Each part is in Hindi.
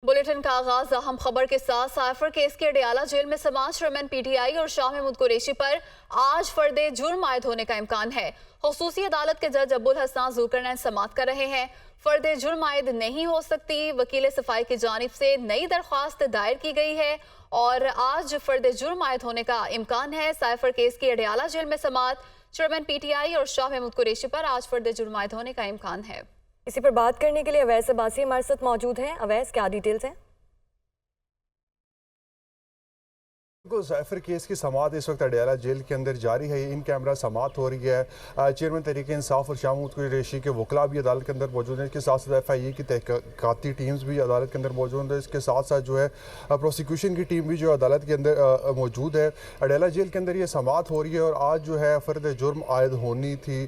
बुलेटिन का आगाज अहम खबर के साथ साइफर केस के अडयाला जेल में समाज चेयरमैन पीटीआई और शाह महमूद कुरैशी पर आज फर्दे जुर्म आयद होने का इम्कान है। खुसूसी अदालत के जज अब्बुल हसन जुल्करनैन समाअत कर रहे हैं। फर्दे जुर्म आयद नहीं हो सकती, वकील सफाई की जानिब से नई दरख्वास्त दायर की गई है और आज फर्दे जुर्म आयद होने का इम्कान है। साइफर केस की अडयाला जेल में समाअत चेयरमैन पीटीआई और शाह महमूद कुरैशी पर आज फर्दे जुर्म आयद होने का इम्कान है। इसी पर बात करने के लिए अवैस अब्बासी हमारे साथ मौजूद हैं। अवैस, क्या डिटेल्स हैं? साइफर केस की समाअत इस वक्त अडयाला जेल के अंदर जारी है। इन कैमरा समाअत हो रही है। चेयरमैन तहरीक इंसाफ और शाह महमूद कुरैशी के वकला भी अदालत के अंदर मौजूद हैं। इसके साथ साथ FIA की तहकीकाती टीम्स भी अदालत के अंदर मौजूद है। इसके साथ साथ जो है प्रोसिक्यूशन की टीम भी जो अदालत के अंदर मौजूद है। अडयाला जेल के अंदर ये समाअत हो रही है और आज जो है फ़र्द जुर्म आयद होनी थी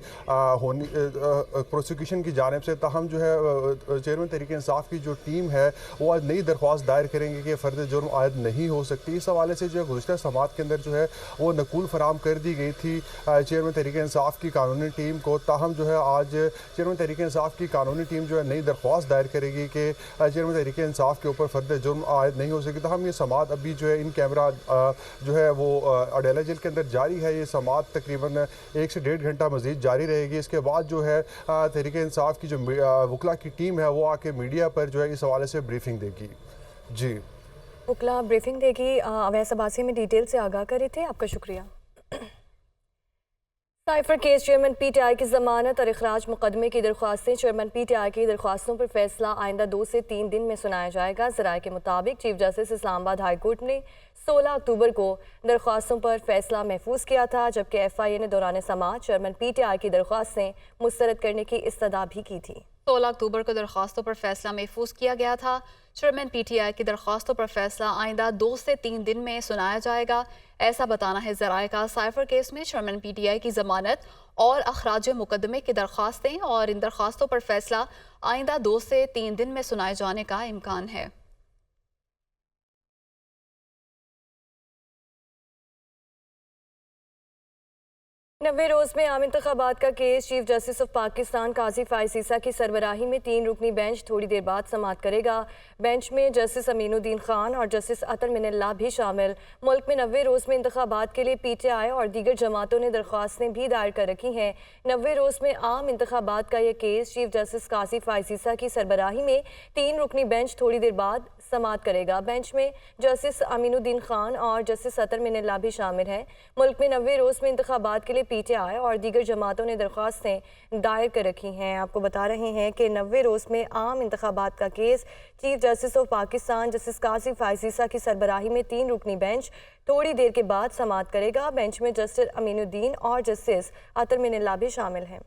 प्रोसिक्यूशन की जानिब से। ताहम जो है चेयरमैन तहरीक इंसाफ की जो टीम है वो आज नई दरख्वास्त दायर करेंगे कि फ़र्द जुर्म आयद नहीं हो सकती। इस हवाले से जो गुज़श्ता समाअत के अंदर जो है वो नकूल फराम कर दी गई थी चेयरमैन तहरीक इंसाफ की कानूनी टीम को। ताहम जो है आज चेयरमैन तहरीक इंसाफ की कानूनी टीम जो है नई दरख्वास्त दायर करेगी कि चेयरमैन तहरीक इंसाफ के ऊपर फर्द जुर्म आयद नहीं हो सकी। ताहम ये समाअत अभी जो है इन कैमरा जो है वो अडयाला जेल के अंदर जारी है। ये समाअत तकरीबन 1 से 1.5 घंटा मजीद जारी रहेगी। इसके बाद जो है तहरीक इंसाफ की जो वकला की टीम है वो आके मीडिया पर जो है इस हवाले से ब्रीफिंग देगी। जी, वकला ब्रीफिंग देगी। अवैस अब्बासी में डिटेल से आगाह कर रहे थे, आपका शुक्रिया। साइफर केस चेयरमैन पीटीआई की जमानत और अखराज मुकदमे की दरख्वास्तें। चेयरमैन पीटीआई की दरख्वास्तों पर फैसला आइंदा 2 से 3 दिन में सुनाया जाएगा। ज़राए के मुताबिक chief justice Islamabad high court ने 16 अक्टूबर को दरख्वास्तों पर फैसला महफूज किया था, जबकि FIA ने दौरान समाअत चेयरमैन पीटीआई की दरख्वास्तें मुस्तरद करने की इस्तदा भी की थी। 16 अक्टूबर को दरख्वास्तों पर फैसला महफूज किया गया था। चेयरमैन पीटीआई की दरख्वास्तों पर फैसला आइंदा 2 से 3 दिन में सुनाया जाएगा, ऐसा बताना है ज़राए का। साइफर केस में चेयरमैन पीटीआई की जमानत और अखराज मुकदमे की दरख्वास्तें और इन दरख्वास्तों पर फैसला आइंदा 2 से 3 दिन में सुनाए जाने का इम्कान है। नब्बे रोज़ में आम इंतखाबात का case chief justice of Pakistan Qazi Faez Isa की सरबराही में 3 रुकनी बेंच थोड़ी देर बाद समाअत करेगा। बेंच में जस्टिस अमीनुद्दीन खान और जस्टिस अतर मिनल्लाह भी शामिल। मुल्क में 90 रोज़ में इंतखाबात के लिए PTI और दीगर जमातों ने दरख्वास्तें भी दायर कर रखी हैं। 90 रोज़ में आम इंतखाबात का यह case chief justice Qazi Faez Isa की सरबराही में 3 रुकनी बेंच थोड़ी देर बाद समाअत करेगा। बेंच में जस्टिस अमीनुद्दीन खान और जस्टिस अतर मिनल्लाह भी शामिल हैं। मुल्क में 90 रोज़ में इंतखाबात के लिए PTI और दीगर जमातों ने दरख्वास्तें दायर कर रखी हैं। आपको बता रहे हैं कि 90 रोज़ में आम इंतखाबात का case chief justice of Pakistan justice Qazi Faez Isa की सरबराही में 3 रुकनी बेंच थोड़ी देर के बाद समाअत करेगा। बेंच में जस्टिस अमीनुद्दीन और जस्टिस अतर मिनल्लाह भी शामिल हैं।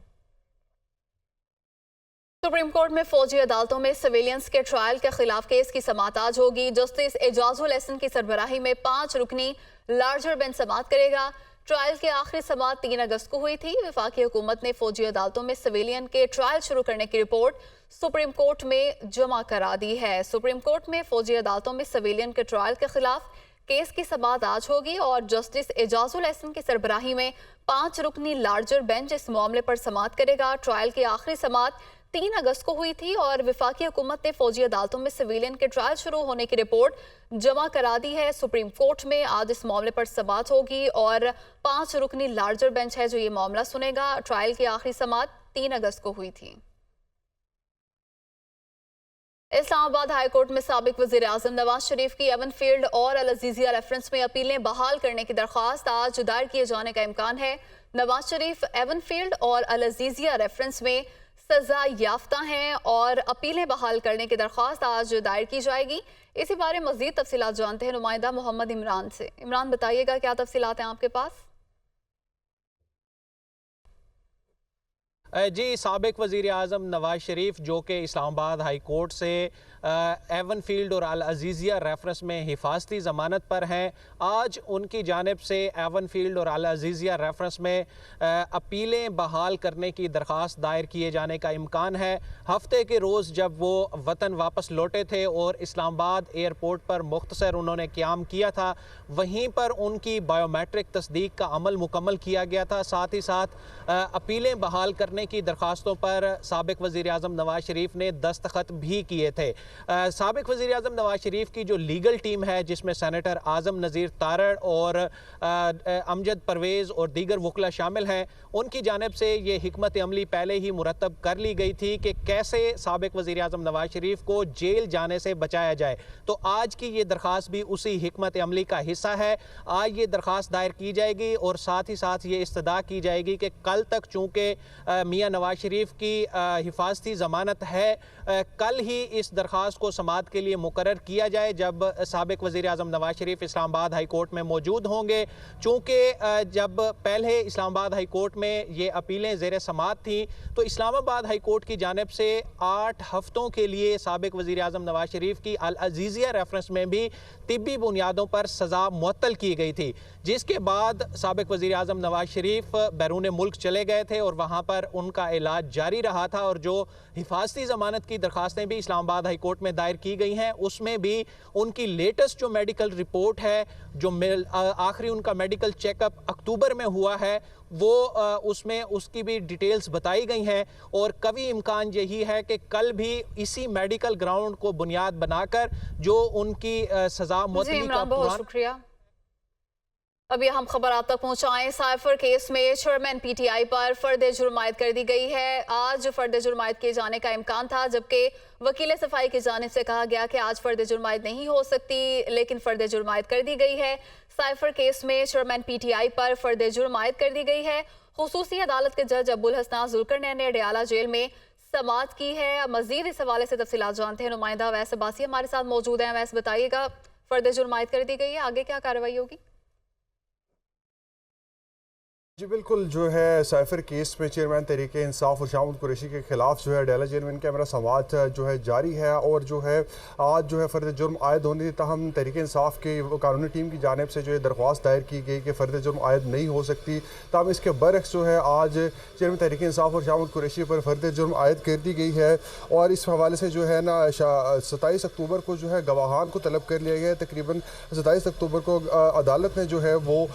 सुप्रीम कोर्ट में फौजी अदालतों में सिविलियंस के ट्रायल के खिलाफ केस की समाअत आज होगी। जस्टिस एजाजुल एहसन की सरबराही में 5 रुकनी लार्जर बेंच समाअत करेगा। ट्रायल की आखिरी समाअत 3 अगस्त को हुई थी। वफाकी हुकूमत ने फौजी अदालतों में सिविलियन के ट्रायल शुरू करने की रिपोर्ट सुप्रीम कोर्ट में जमा करा दी है। सुप्रीम कोर्ट में फौजी अदालतों में सिविलियन के ट्रायल के खिलाफ केस की समाअत आज होगी और जस्टिस एजाजुल एहसन की सरबराही में 5 रुकनी लार्जर बेंच इस मामले पर समाअत करेगा। ट्रायल की आखिरी समाअत 3 अगस्त को हुई थी और वफाकी हुकूमत ने फौजी अदालतों में सिविलियन के ट्रायल शुरू होने की रिपोर्ट जमा करा दी है। सुप्रीम कोर्ट में आज इस मामले पर समाअत होगी और 5 रुकनी लार्जर बेंच है जो ये मामला सुनेगा। ट्रायल की आखिरी समाअत 3 अगस्त को हुई थी। इस्लामाबाद हाई कोर्ट में साबिक वज़ीर आज़म नवाज शरीफ की एवन फील्ड और अल अज़ीज़िया रेफरेंस में अपीलें बहाल करने की दरख्वास्त आज दायर किए जाने का इम्कान है। नवाज शरीफ एवन फील्ड और अल अज़ीज़िया रेफरेंस में सजा याफ्ता हैं और अपीलें बहाल करने की दरख्वास्त आज दायर की जाएगी। इसी बारे मज़ीद तफसीलात जानते हैं नुमाइंदा मोहम्मद इमरान से। इमरान, बताइएगा क्या तफसीलात हैं आपके पास? जी, साबिक वज़ीर आज़म नवाज शरीफ जो कि इस्लामाबाद हाई कोर्ट से एवन फील्ड और अल अज़ीज़िया रेफरेंस में हिफाजती ज़मानत पर हैं, आज उनकी जानिब से एवन फील्ड और अल अज़ीज़िया रेफरेंस में अपीलें बहाल करने की दरख्वास्त दायर किए जाने का इम्कान है। हफ्ते के रोज़ जब वो वतन वापस लौटे थे और इस्लामाबाद एयरपोर्ट पर मुख्तसर उन्होंने क़याम किया था, वहीं पर उनकी बायोमेट्रिक तस्दीक का अमल मुकम्मल किया गया था। साथ ही साथ अपीलें बहाल करने की दरख्वास्तों पर साबिक वज़ीर आज़म नवाज शरीफ ने दस्तखत भी किए थे। साबिक वज़ीर आज़म नवाज शरीफ की जो लीगल टीम है, जिसमें सेनेटर आज़म नज़ीर तारड़ और अमजद परवेज़ और दीगर वकला शामिल हैं, उनकी जानिब से ये हिकमत अमली पहले ही मुरतब कर ली गई थी कि कैसे साबिक वज़ीर आज़म नवाज शरीफ को जेल जाने से बचाया जाए। तो आज की ये दरख्वास्त भी उसी हिकमत अमली का हिस्सा है। आज ये दरख्वास्त दायर की जाएगी और साथ ही साथ ये इस्तदा की जाएगी कि कल तक चूँकि मियाँ नवाज शरीफ की हिफाजती ज़मानत है, कल ही इस दरख्वास्त को समाअत के लिए मुकर्रर किया जाए जब साबिक वज़ीर आज़म नवाज शरीफ इस्लामाबाद हाई कोर्ट में मौजूद होंगे। चूँकि जब पहले इस्लामाबाद हाई कोर्ट में ये अपीलें ज़ेर समाअत थी, तो इस्लामाबाद हाई कोर्ट की जानिब से 8 हफ्तों के लिए साबिक वज़ीर आज़म नवाज शरीफ की अल अजीज़िया रेफरेंस में भी तिब्बी बुनियादों पर सज़ा मुअत्तल की गई थी, जिसके बाद साबिक वज़ीर आज़म नवाज शरीफ बैरून मुल्क चले गए थे और वहाँ पर उनका इलाज जारी रहा था। और जो हिफाजती ज़मानत की दरख्वास्तें भी इस्लामाबाद हाई कोर्ट में दायर की गई हैं, उसमें भी उनकी लेटेस्ट जो मेडिकल रिपोर्ट है, जो आखिरी उनका मेडिकल चेकअप अक्टूबर में हुआ है, वो उसमें उसकी भी डिटेल्स बताई गई हैं। और कभी इम्कान यही है कि कल भी इसी मेडिकल ग्राउंड को बुनियाद बनाकर जो उनकी सज़ा मुअत्तली का बहुत शुक्रिया। अभी हम खबर आप तक पहुंचाएं। साइफर केस में चेयरमैन पीटीआई पर फर्द जुर्म आयद कर दी गई है। आज फर्द जुर्म आयद किए जाने का इम्कान था, जबकि वकील सफाई की जानिब से कहा गया कि आज फर्द जुर्म आयद नहीं हो सकती, लेकिन फर्द जुर्म आयद कर दी गई है। साइफर केस में चेयरमैन पीटीआई पर फर्द जुर्म आयद कर दी गई है। खुसूसी अदालत के जज अब्दुल हसनान जुल्करनैन ने अडयाला जेल में समाअत की है। मजीद इस हवाले से तफसीलात जानते हैं। नुमाइंदा अवैस अब्बासी हमारे साथ मौजूद हैं। अवैस, बताइएगा, फर्द जुर्म आयद कर दी गई है, आगे क्या कार्रवाई होगी? जी बिल्कुल, जो है साइफर केस में चेयरमैन तहरीक इंसाफ और शाह कुरैशी के खिलाफ जो है अडयाला जेल में इनका मेरा समाअत जो है जारी है। और जो है आज जो है फ़र्द जुर्म आयद होने थी, ताहम तहरीक इंसाफ की कानूनी टीम की जानिब से जो है दरख्वास्त दायर की गई कि फ़र्द जुर्म आयद नहीं हो सकती। ताहम इसके बरक्स जो है आज चेयरमैन तहरीक इंसाफ और शाह कुरैशी पर फ़र्द जुर्म आयद कर दी गई है। और इस हवाले से जो है ना 27 अक्टूबर को जो है गवाहान को तलब कर लिया गया है। तकरीबन 27 अक्टूबर को अदालत ने जो है वो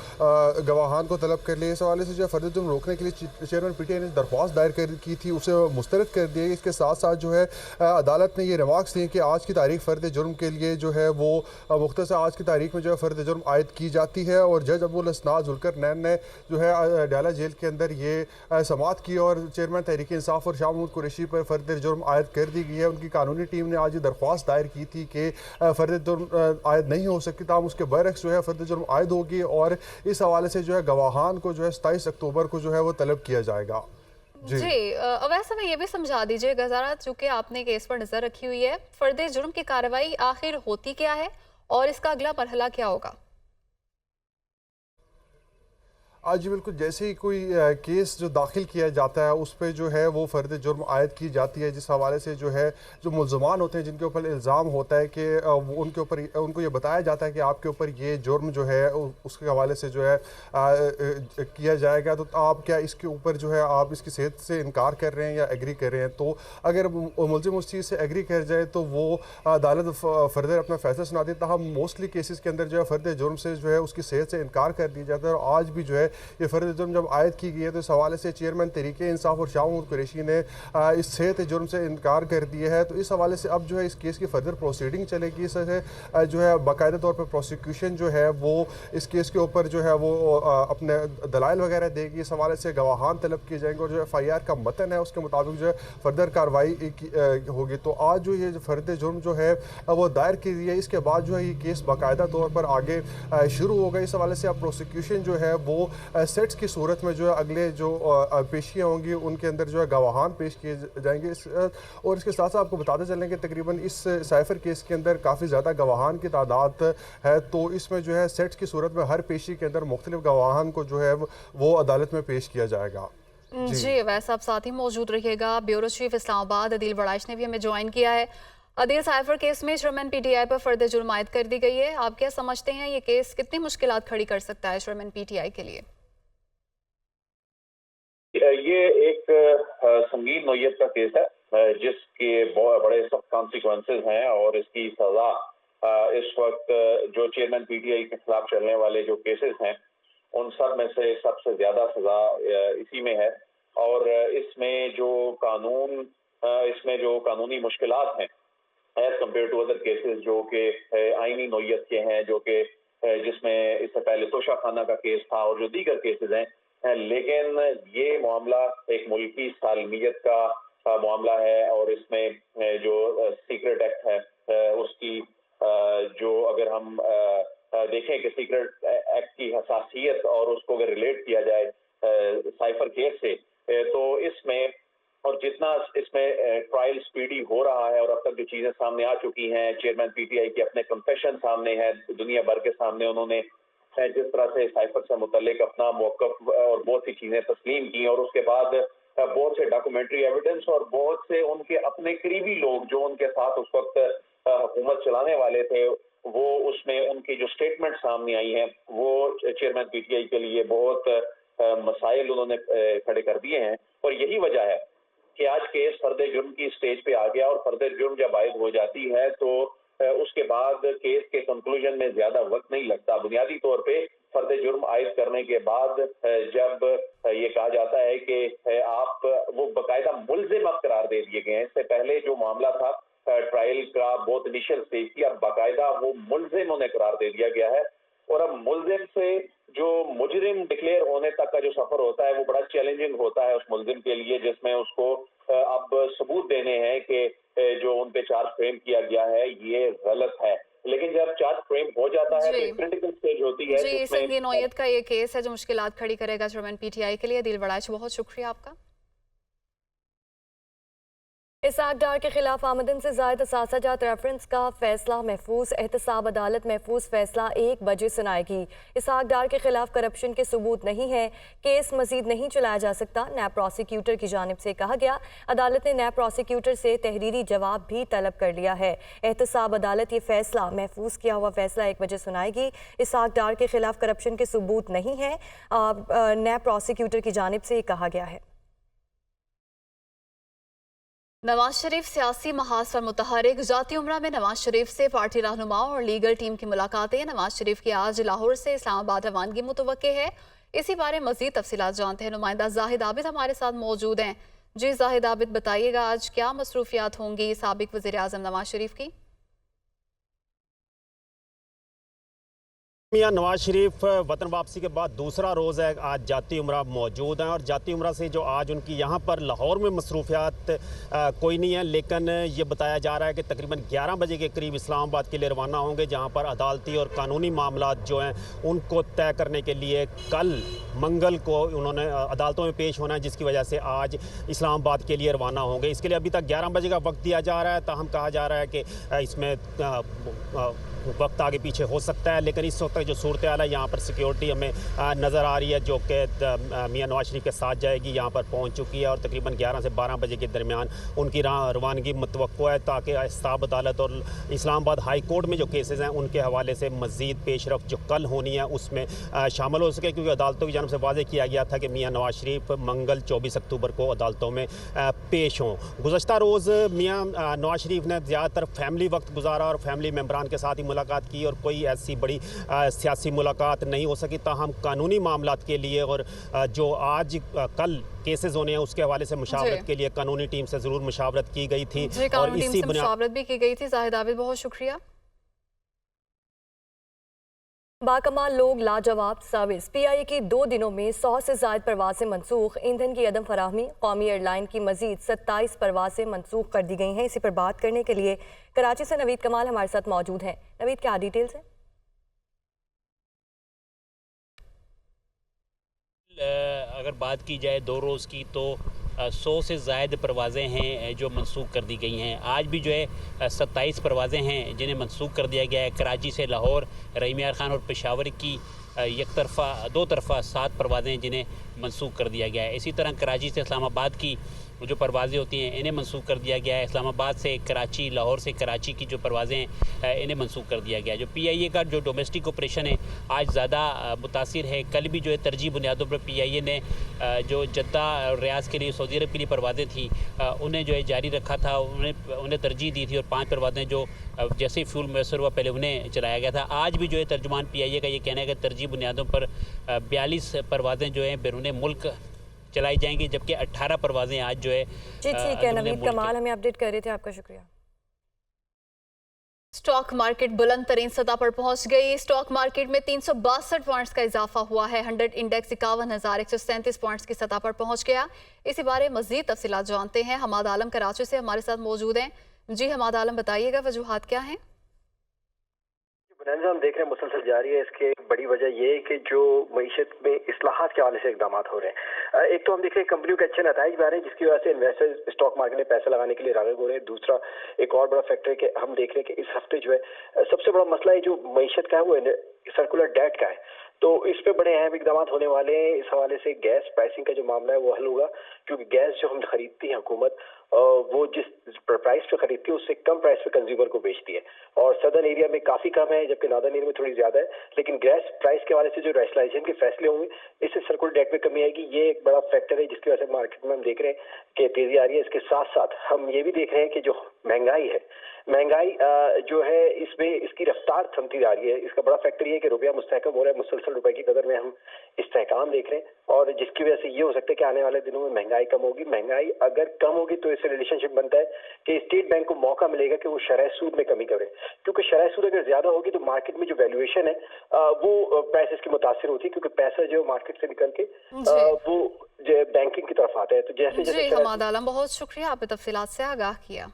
गवाहान को तलब कर लिया। हवाले से जो फर्द जुर्म रोकने के लिए चेयरमैन पीटीआई ने दरख्वास्त दायर की थी, उसे मुस्तरद कर दिया। इसके साथ साथ जो है अदालत ने ये रिमार्क्स दिए कि आज की तारीख फ़र्द जुर्म के लिए जो है वो मुख्तसर आज की तारीख में जो है फ़र्द जुर्म आयद की जाती है। और जज अब्दुल हसनान जुल्करनैन ने जो है अडयाला जेल के अंदर ये समाअत की और चेयरमैन तहरीक इंसाफ और शाह कुरैशी पर फ़र्द जुर्म आयद कर दी गई है। उनकी कानूनी टीम ने आज ये दरख्वास्त दायर की थी कि फ़र्द जुर्म आयद नहीं हो सकती, ताहम उसके बरक्स जो है फ़र्द जुर्म आयद होगी। और इस हवाले से जो है गवाहान को जो है 27 अक्टूबर को जो है वो तलब किया जाएगा। जी अवैस, हमें ये भी समझा दीजिएगा ज़रा, चूँकि आपने केस पर नज़र रखी हुई है, फर्द जुर्म की कार्रवाई आखिर होती क्या है और इसका अगला मरहला क्या होगा? आज बिल्कुल, जैसे ही कोई केस जो दाखिल किया जाता है उस पर जो है वो फ़र्द जुर्म आयद की जाती है, जिस हवाले से जो है जो मुल्ज़मान होते हैं जिनके ऊपर इल्ज़ाम होता है कि उनके ऊपर उनको ये बताया जाता है कि आपके ऊपर ये जुर्म जो है उसके हवाले से जो है किया जाएगा, तो आप क्या इसके ऊपर जो है आप इसकी सेहत से इनकार कर रहे हैं या एग्री कर रहे हैं। तो अगर मुल्ज़िम उस चीज़ से एग्री कर जाए तो वो अदालत फर्दर अपना फैसला सुनाती है। ताहम मोस्टली केसेस के अंदर जो है फ़र्द जुर्म से जो है उसकी सेहत से इनकार कर दिया जाता है। और आज भी जो है ये फ़र्द जुर्म जब आयद की गई है तो इस हवाले से चेयरमैन तहरीक इंसाफ और शाह कुरैशी ने इस सेहत जुर्म से इनकार कर दिया है। तो इस हवाले से अब जो है इस केस की फर्दर प्रोसीडिंग चलेगी। इससे जो है बाकायदा तौर पर प्रोसिक्यूशन जो है वो इस केस के ऊपर जो है वो अपने दलाइल वगैरह देगी। इस हवाले से गवाहान तलब किए जाएंगे और जो FIR का मतन है उसके मुताबिक जो है फर्दर कार्रवाई होगी। तो आज जो ये फ़र्द जुर्म जो है वो दायर की गई है, इसके बाद जो है ये केस बाकायदा तौर पर आगे शुरू होगा। इस हवाले से अब प्रोसिक्यूशन जो है वो सेट्स की सूरत में जो है अगले जो पेशियाँ होंगी उनके अंदर जो है गवाहान पेश किए जाएंगे। और इसके साथ साथ आपको बताते चलें कि तकरीबन इस साइफर केस के अंदर काफ़ी ज़्यादा गवाहान की तादाद है। तो इसमें जो है सेट्स की सूरत में हर पेशी के अंदर मुख्तलिफ गवाहान को जो है वो अदालत में पेश किया जाएगा। जी वैसे आप साथ ही मौजूद रहिएगा। ब्यूरो चीफ इस्लामाबाद अदील वड़ाइश ने भी हमें ज्वाइन किया है। अदील, साइफर केस में चेयरमैन पीटीआई पर फर्द जुर्म आयद कर दी गई है, आप क्या समझते हैं ये केस कितनी मुश्किलात खड़ी कर सकता है चेयरमैन पीटीआई के लिए? ये एक संगीन नौयत का केस है जिसके बहुत बड़े सख्त कॉन्सिक्वेंसेस हैं और इसकी सजा इस वक्त जो चेयरमैन पीटीआई के खिलाफ चलने वाले जो केसेस हैं उन सब में से सबसे ज्यादा सजा इसी में है। और इसमें जो कानूनी मुश्किलात हैं as compared to other cases जो कि आईनी नौयत के हैं, जो कि जिसमें इससे पहले तोशा खाना का केस था और जो दीगर केसेस हैं, लेकिन ये मामला एक मुल्की सालमियत का मामला है और इसमें जो सीक्रेट एक्ट है उसकी जो अगर हम देखें कि सीक्रेट एक्ट की हसासियत और उसको अगर रिलेट किया जाए साइफर केस से, तो इसमें और जितना इसमें ट्रायल स्पीडी हो रहा है और अब तक जो चीजें सामने आ चुकी हैं, चेयरमैन पीटीआई के अपने कंफेशन सामने है दुनिया भर के सामने, उन्होंने जिस तरह से साइफर से मुतल्लिक अपना मौकफ और बहुत सी चीजें तस्लीम की और उसके बाद बहुत से डॉक्यूमेंट्री एविडेंस और बहुत से उनके अपने करीबी लोग जो उनके साथ उस वक्त हुकूमत चलाने वाले थे, वो उसमें उनकी जो स्टेटमेंट सामने आई हैं वो चेयरमैन पीटीआई के लिए बहुत मसाइल उन्होंने खड़े कर दिए हैं। और यही वजह है कि आज केस फर्द जुर्म की स्टेज पे आ गया और फर्द जुर्म जब आयद हो जाती है तो उसके बाद केस के कंक्लूजन में ज्यादा वक्त नहीं लगता। बुनियादी तौर पे फर्द जुर्म आयद करने के बाद जब ये कहा जाता है कि आप वो बाकायदा मुल्जिम अब करार दे दिए गए हैं। इससे पहले जो मामला था ट्रायल का बहुत इनिशियल स्टेज की, अब बाकायदा वो मुल्जिम उन्हें करार दे दिया गया है और अब मुल्जिम से जो मुजरिम डिक्लेयर होने तक का जो सफर होता है वो बड़ा चैलेंजिंग होता है उस मुल्जिम के लिए, जिसमें उसको अब सबूत देने हैं कि जो उन पे चार्ज फ्रेम किया गया है ये गलत है। लेकिन जब चार्ज फ्रेम हो जाता है तो एक क्रिटिकल स्टेज होती है जी, संगीन नौयत का ये केस है जो मुश्किलात खड़ी करेगा चेयरमैन पीटीआई के लिए। दिल बड़ाइश, बहुत शुक्रिया आपका। इसहाक डार के खिलाफ आमदन से ज़ायद असासाजात रेफरेंस का फैसला महफूज, एहतसाब अदालत महफूज फैसला 1 बजे सुनाएगी। इसहाक डार के खिलाफ करप्शन के सबूत नहीं है, केस मजीद नहीं चलाया जा सकता, नैब प्रोसिक्यूटर की जानिब से कहा गया। अदालत ने नैब प्रोसिक्यूटर से तहरीरी जवाब भी तलब कर लिया है। एहतसाब अदालत ये फैसला महफूज किया हुआ फैसला 1 बजे सुनाएगी। इसहाक डार के खिलाफ करप्शन के सबूत नहीं है, नैब प्रोसिक्यूटर की जानिब से कहा गया है। नवाज शरीफ सियासी महाज पर मुतहरिक, जाती उम्रा में नवाज शरीफ से पार्टी रहनुमाओं और लीगल टीम की मुलाकातें। नवाज शरीफ की आज लाहौर से इस्लामाबाद रवानगी मुतवक्के है। इसी बारे मजीद तफसीलात जानते हैं, नुमाइंदा जाहिद आबिद हमारे साथ मौजूद हैं। जी जाहिद आबिद, बताइएगा आज क्या मसरूफियात होंगी साबिक वज़ीर आज़म नवाज शरीफ की? मियां नवाज शरीफ वतन वापसी के बाद दूसरा रोज़ है, आज जाती उम्रा मौजूद हैं और जाती उम्रा से जो आज उनकी यहाँ पर लाहौर में मसरूफियात कोई नहीं है, लेकिन ये बताया जा रहा है कि तकरीबन 11 बजे के करीब इस्लामाबाद के लिए रवाना होंगे, जहाँ पर अदालती और कानूनी मामला जो हैं उनको तय करने के लिए कल मंगल को उन्होंने अदालतों में पेश होना है, जिसकी वजह से आज इस्लामाबाद के लिए रवाना होंगे। इसके लिए अभी तक 11 बजे का वक्त दिया जा रहा है, ताहम कहा जा रहा है कि इसमें वक्त आगे पीछे हो सकता है, लेकिन इस वक्त जो सूरत हाल है यहाँ पर सिक्योरिटी हमें नज़र आ रही है जो कि मियां नवाज शरीफ के साथ जाएगी, यहाँ पर पहुँच चुकी है और तकरीबन 11 से 12 बजे के दरमियान उनकी रवानगी मुतवक्को है, ताकि एहतसाब अदालत और इस्लामाबाद हाई कोर्ट में जो केसेस हैं उनके हवाले से मज़ीद पेशरफ जो कल होनी है उसमें शामिल हो सके, क्योंकि अदालतों की जानब से वाज़ेह किया गया था कि मियां नवाज शरीफ मंगल 24 अक्टूबर को अदालतों में पेश हों। गुज़श्ता रोज़ मियां नवाज शरीफ ने ज़्यादातर फैमिली वक्त गुजारा और फैमिली मेम्बरान के साथ ही मुलाकात की और कोई ऐसी बड़ी सियासी मुलाकात नहीं हो सकी। ताहम कानूनी मामलात के लिए और जो आज कल केसेस होने हैं उसके हवाले से मुशावरत के लिए कानूनी टीम से ज़रूर मुशावरत की गई थी और इसी मुशावरत भी की गई थी। जाहिद आबिद, बहुत शुक्रिया। बाकमाल लोग लाजवाब सर्विस, पीआईए की 2 दिनों में 100 से ज़ायद परवासें मनसूख, ईंधन की अदम फराहमी, कौमी एयरलाइन की मजीद 27 परवासें मनसूख कर दी गई हैं। इसी पर बात करने के लिए कराची से नवीद कमाल हमारे साथ मौजूद हैं। नवीद, क्या डिटेल्स हैं? अगर बात की जाए 2 रोज़ की तो 100 से ज़ायद परवाज़ें हैं जो मनसूख कर दी गई हैं। आज भी जो है 27 परवाज़ें हैं जिन्हें मनसूख कर दिया गया है। कराची से लाहौर, रहीम यार खान और पेशावर की एक तरफ़ा 2 तरफ़ा 7 परवाज़ें जिन्हें मनसूख कर दिया गया है। इसी तरह कराची से इस्लामाबाद की जो परवाज़ें होती हैं इन्हें मनसूख कर दिया गया है। इस्लामाबाद से कराची, लाहौर से कराची की जो परवाज़ें हैं इन्हें मनसूख कर दिया गया है। जो पीआईए का जो डोमेस्टिक ऑपरेशन है आज ज़्यादा मुतासिर है। कल भी जो है तरजीह बुनियादों पर पीआईए ने जो जद्दा और रियाज़ के लिए, सऊदी अरब के लिए परवाज़ें थी उन्हें जो है जारी रखा था, उन्हें तरजीह दी थी और 5 परवाज़ें जो जैसे ही फ्यूल मैसर हुआ पहले उन्हें चलाया गया था। आज भी जो है तर्जुमान पीआईए का ये कहना है कि तरजीह बुनियादों पर 42 परवाज़ें जो हैं बैरून मुल्क चलाई जाएंगी, जबकि 18 परवाज़ें आज जो है जी ठीक है, नवीद कमाल हमें अपडेट कर रहे थे, आपका शुक्रिया। स्टॉक मार्केट बुलंद तरीन सतह पर पहुंच गई। स्टॉक मार्केट में 362 पॉइंट्स का इजाफा हुआ है। 100 इंडेक्स 51,137 पॉइंट्स की सतह पर पहुंच गया। इसी बारे मजीद तफसीलात जानते हैं। हमाद आलम कराची से हमारे साथ मौजूद हैं। जी हमाद आलम, बताइएगा वजूहात क्या हैं? हम देख रहे हैं मुसलसल जारी है। इसकी एक बड़ी वजह ये है कि जो मईशत में इस्लाहात के हवाले से इकदाम हो रहे हैं। एक तो हम देख रहे हैं कंपनियों के अच्छे नताइज भी आ रहे हैं, जिसकी वजह से इन्वेस्टर्स स्टॉक मार्केट में पैसा लगाने के लिए राग़िब हो रहे हैं। दूसरा एक और बड़ा फैक्टर है कि हम देख रहे हैं कि इस हफ्ते जो है सबसे बड़ा मसला है जो मईशत का है वो सर्कुलर डेट का है। तो इस पे बड़े अहम इकदाम होने वाले हैं। इस हवाले से गैस प्राइसिंग का जो मामला है वो हल होगा, क्योंकि गैस जो हम खरीदती है हुकूमत वो जिस प्राइस पे खरीदती है उससे कम प्राइस पे कंज्यूमर को बेचती है, और सदर्न एरिया में काफी कम है जबकि नॉर्दर्न एरिया में थोड़ी ज्यादा है। लेकिन गैस प्राइस के हवाले से जो रैशनलाइजेशन के फैसले होंगे इससे सर्कुलर डेट में कमी आएगी। ये एक बड़ा फैक्टर है जिसकी वजह से मार्केट में हम देख रहे हैं कि तेजी आ रही है। इसके साथ साथ हम ये भी देख रहे हैं कि जो महंगाई जो है इसमें इसकी रफ्तार थमती जा रही है। इसका बड़ा फैक्टर ये है कि रुपया मुस्तहकम हो रहा है, मुसलसल रुपए की कदर में हम इस्तेहकाम देख रहे हैं, और जिसकी वजह से ये हो सकता है कि आने वाले दिनों में महंगाई कम होगी। महंगाई अगर कम होगी तो इससे रिलेशनशिप बनता है कि स्टेट बैंक को मौका मिलेगा कि वो शरह सूद में कमी करे, क्योंकि शरह सूद अगर ज्यादा होगी तो मार्केट में जो वैल्यूएशन है वो प्राइसेस की मुतासिर होती है, क्योंकि पैसा जो मार्केट से निकल के वो बैंकिंग की तरफ आता है। तो जैसे हमाद आलम, बहुत शुक्रिया, आपने तफसीलात से आगाह किया।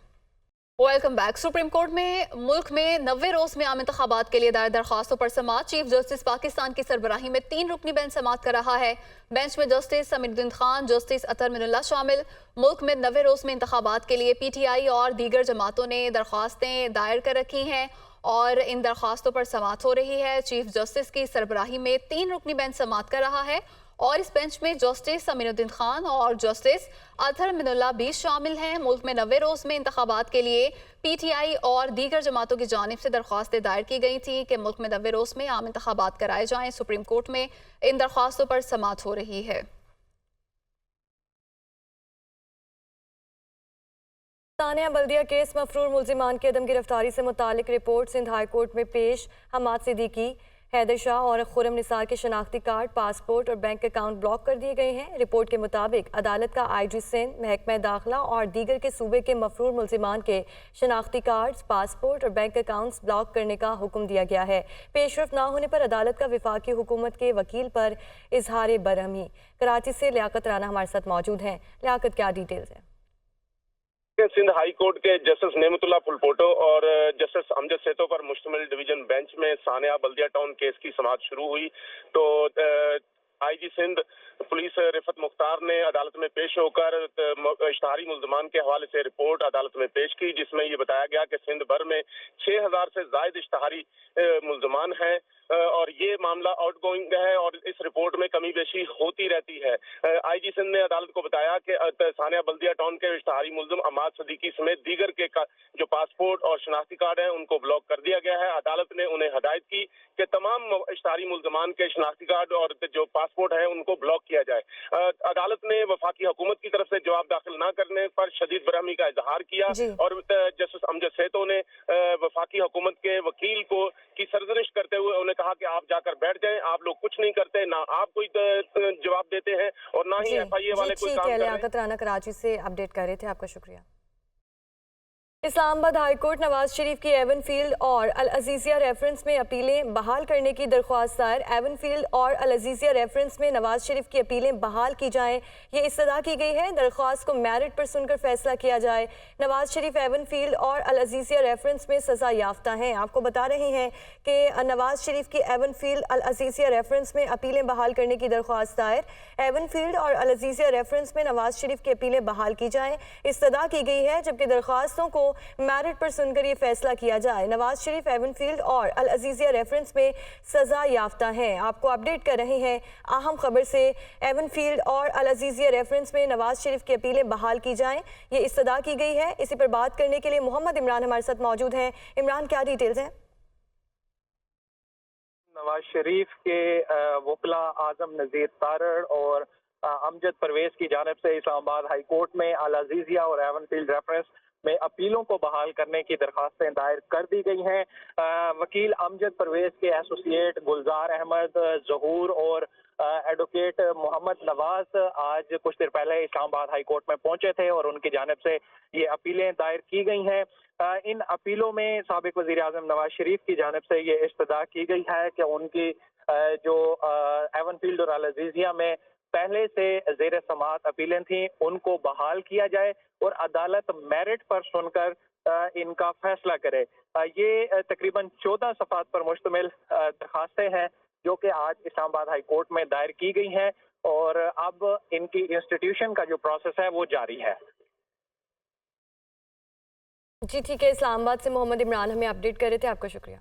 Welcome back. सुप्रीम कोर्ट में मुल्क में 90 रोज में आम इंतखाबात के लिए दायर दरख्वास्तों पर समाअत। चीफ जस्टिस पाकिस्तान की सरबराही में 3 रुकनी बेंच समाअत कर रहा है। बेंच में जस्टिस अमीनुद्दीन खान, जस्टिस अतर मिनुल्लाह शामिल। मुल्क में 90 रोज में इंतखाबात के लिए PTI और दीगर जमातों ने दरख्वास्तें दायर कर रखी हैं और इन दरख्वास्तों पर समाअत हो रही है। चीफ जस्टिस की सरबराही में 3 रुकनी बेंच समाअत कर रहा है और इस बेंच में जस्टिस अमीनुद्दीन खान और जस्टिस अतर मिनुल्लाह भी शामिल हैं। मुल्क में 90 रोज में इंतखाबात के लिए PTI और दीगर जमातों की जानिब से दरख्वास्तें दायर की गई थी कि मुल्क में 90 रोज में आम इंतखाबात कराए जाएं। सुप्रीम कोर्ट में इन दरख्वास्तों पर समाअत हो रही है। सानिया बल्दिया केस मफरूर मुल्जिमान की अदम गिरफ्तारी से मुतालिक रिपोर्ट सिंध हाई कोर्ट में पेश। हमाद सिद्दीकी, हैदर शाह और खुरम निसार के शनाख्ती कार्ड, पासपोर्ट और बैंक अकाउंट ब्लॉक कर दिए गए हैं। रिपोर्ट के मुताबिक अदालत का IG सिंध, महकमा दाखिला और दीगर के सूबे के मफरूर मुल्जिमान के शनाख्ती कार्ड्स, पासपोर्ट और बैंक अकाउंट्स ब्लॉक करने का हुक्म दिया गया है। पेशरफ ना होने पर अदालत का वफाकी हुकूमत के वकील पर इजहार बरहमी। कराची से लियाकत राना हमारे साथ मौजूद हैं। लियाकत, क्या डिटेल्स हैं? सिंध हाई कोर्ट के जस्टिस नेमतुल्लाह फुलपोटो और जस्टिस अमजद सेतो पर मुश्तमिल डिवीजन बेंच में सानिया बल्दिया टाउन केस की समाअत शुरू हुई तो IG सिंध पुलिस रिफत मुख्तार ने अदालत में पेश होकर इश्तहारी मुल्ज़मान के हवाले से रिपोर्ट अदालत में पेश की, जिसमें ये बताया गया कि सिंध भर में 6000 से जायद इश्तहारी मुल्ज़मान हैं और ये मामला आउट गोइंग है और इस रिपोर्ट में कमी बेशी होती रहती है। IG सिंध ने अदालत को बताया कि सानिया बल्दिया टाउन के इश्तहारी मुल्ज़िम अमाद सदीकी समेत दीगर के जो पासपोर्ट और शनाख्ती कार्ड हैं उनको ब्लॉक कर दिया गया है। अदालत ने उन्हें हदायत की कि तमाम इश्तहारी मुल्ज़मान के शनाख्ती कार्ड और जो पासपोर्ट है उनको ब्लॉक किया जाए। अदालत ने वफाकी हुकूमत की तरफ से जवाब दाखिल न करने पर शदीद बरहमी का इजहार किया और जस्टिस अमजद सेतो ने वफाकी हुकूमत के वकील को की सरजनिश करते हुए उन्हें कहा कि आप जाकर बैठ जाएं, आप लोग कुछ नहीं करते, ना आप कोई जवाब देते हैं और ना ही FIA वाले कोई काम कर रहे हैं। लियाकत राना कराची से अपडेट कर रहे थे, आपका शुक्रिया। इस्लामाबाद हाई कोर्ट नवाज शरीफ की एवन फील्ड और अल अजीजिया रेफरेंस में अपीलें बहाल करने की दरख्वास्त दायर। एवन फील्ड और अल अजीजिया रेफरेंस में नवाज शरीफ की अपीलें बहाल की जाएं, ये इस्तदा की गई है। दरख्वास्त को मेरिट पर सुनकर फैसला किया जाए। नवाज शरीफ एवन फील्ड और अल अजीजिया रेफरेंस में सजा याफ्ता हैं। आपको बता रहे हैं कि नवाज शरीफ की एवन फील्ड अल अजीजिया रेफरेंस में अपीलें बहाल करने की दरख्वास्त दायर। एवन फील्ड और अल अजीजिया रेफरेंस में नवाज शरीफ की अपीलें बहाल की जाएं, इस्तदा की गई है, जबकि दरख्वास्तों को मेरिट पर सुनकर ये फैसला किया जाए। नवाज शरीफ एवनफील्ड और अल अजीजिया रेफरेंस में सजा याफ्ता हैं। आपको अपडेट कर रहे हैं अहम खबर से। एवनफील्ड और अल अजीजिया रेफरेंस में नवाज शरीफ की अपीलें बहाल की जाएं, ये इस्तदा की गई है। इसी पर बात करने के लिए मोहम्मद इमरान हमारे साथ मौजूद हैं। इमरान, क्या डिटेल्स हैं? नवाज शरीफ के वकला आजम नज़ीर तारड़ और अमजद परवेज की जानिब से इस्लामाबाद हाई कोर्ट में अल अजीजिया और एवनफील्ड रेफरेंस में अपीलों को बहाल करने की दरखास्तें दायर कर दी गई हैं। वकील अमजद परवेज के एसोसिएट गुलजार अहमद, जहूर और एडवोकेट मोहम्मद नवाज आज कुछ देर पहले इस्लामाबाद हाई कोर्ट में पहुंचे थे और उनकी जानिब से ये अपीलें दायर की गई हैं। इन अपीलों में साबिक वजीर आजम नवाज शरीफ की जानिब से ये इस्तदा की गई है कि उनकी जो एवनफील्ड और अल अजीजिया में पहले से जेर समात अपीलें थी उनको बहाल किया जाए और अदालत मेरिट पर सुनकर इनका फैसला करे। ये तकरीबन 14 सफ़ात पर मुश्तमिल दरखास्तें हैं जो कि आज इस्लामाबाद हाई कोर्ट में दायर की गई हैं और अब इनकी इंस्टीट्यूशन का जो प्रोसेस है वो जारी है। जी ठीक है, इस्लामाबाद से मोहम्मद इमरान हमें अपडेट कर रहे थे, आपका शुक्रिया।